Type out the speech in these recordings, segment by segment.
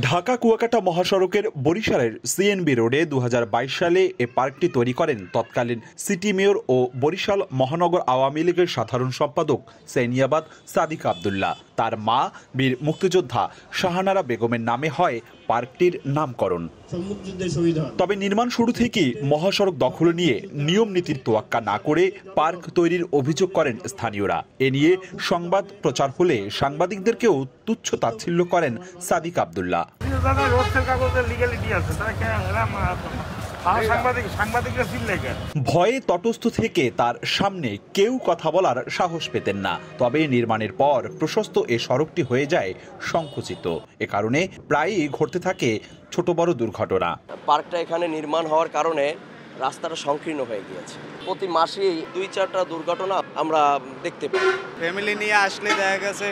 ঢাকা কুয়াকাটা মহাসড়কের বরিশালের সিএনবি রোডে 2022 সালে এ পার্কটি তৈরি করেন তৎকালীন সিটি মেয়র ও বরিশাল মহানগর আওয়ামী লীগের সাধারণ সম্পাদক সেনিয়াবাদ সাদিক আব্দুল্লাহ। তার মা বীর মুক্তিযোদ্ধা শাহানারা বেগমের নামে হয় পার্কটির নামকরণ। তবে নির্মাণ শুরু থেকেই মহাসড়ক দখল নিয়ে নিয়ম নীতির তোয়াক্কা না করে পার্ক তৈরির অভিযোগ করেন স্থানীয়রা। এ নিয়ে সংবাদ প্রচার হলে সাংবাদিকদেরকেও তুচ্ছ তাচ্ছিল্য করেন সাদিক আব্দুল্লাহ। ভয়ে তটস্থ থেকে তার সামনে কেউ কথা বলার সাহস পেতেন না। তবে নির্মাণের পর প্রশস্ত এ সড়কটি হয়ে যায় সংকুচিত। এ কারণে প্রায়ই ঘটতে থাকে ছোট বড় দুর্ঘটনা। পার্কটা এখানে নির্মাণ হওয়ার কারণে রাস্তাটা সংকীর্ণ হয়ে গিয়েছে। প্রতি মাসেই 2-4টা দুর্ঘটনা আমরা দেখতে পাই। ফ্যামিলি নিয়ে আসলে দেখা গেছে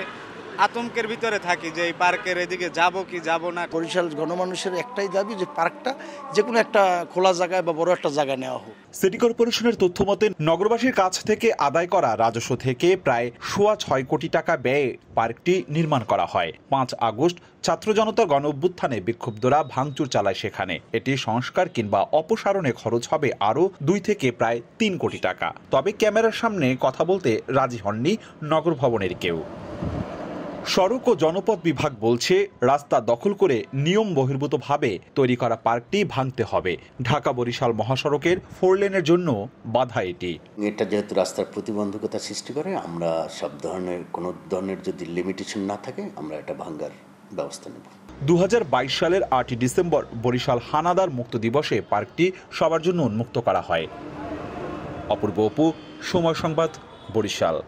আতঙ্কের ভিতরে থাকি যে এই পার্কের এদিকে যাব কি যাব না। বরিশাল গণমানুষের একটাই দাবি যে পার্কটা যে কোনো একটা খোলা জায়গায় বা বড় একটা জায়গায় নেওয়া হোক। সিটি কর্পোরেশনের তথ্য মতে নগরবাসীর কাছ থেকে আদায় করা রাজস্ব থেকে প্রায় 6.25 কোটি টাকা ব্যয়ে পার্কটি নির্মাণ করা হয়। 5 আগস্ট ছাত্র জনতা গণ অভ্যুত্থানে বিক্ষুব্ধরা ভাঙচুর চালায় সেখানে। এটি সংস্কার কিংবা অপসারণে খরচ হবে আরও 2 থেকে প্রায় 3 কোটি টাকা। তবে ক্যামেরার সামনে কথা বলতে রাজি হননি নগর ভবনের কেউ। সড়ক ও জনপথ বিভাগ বলছে রাস্তা দখল করে নিয়ম বহির্ভূতভাবে তৈরি করা পার্কটি ভাঙতে হবে। ঢাকা বরিশাল মহাসড়কের 4 লেনের জন্য বাধা এটি। এটা যেহেতু রাস্তার প্রতিবন্ধকতা সৃষ্টি করে, আমরা সব ধরনের কোনো ধরনের যদি লিমিটেশন না থাকে আমরা এটা ভাঙার ব্যবস্থা নেব। 2022 সালের 8 ডিসেম্বর বরিশাল হানাদার মুক্ত দিবসে পার্কটি সবার জন্য উন্মুক্ত করা হয়। অপূর্ব অপু, সময় সংবাদ, বরিশাল।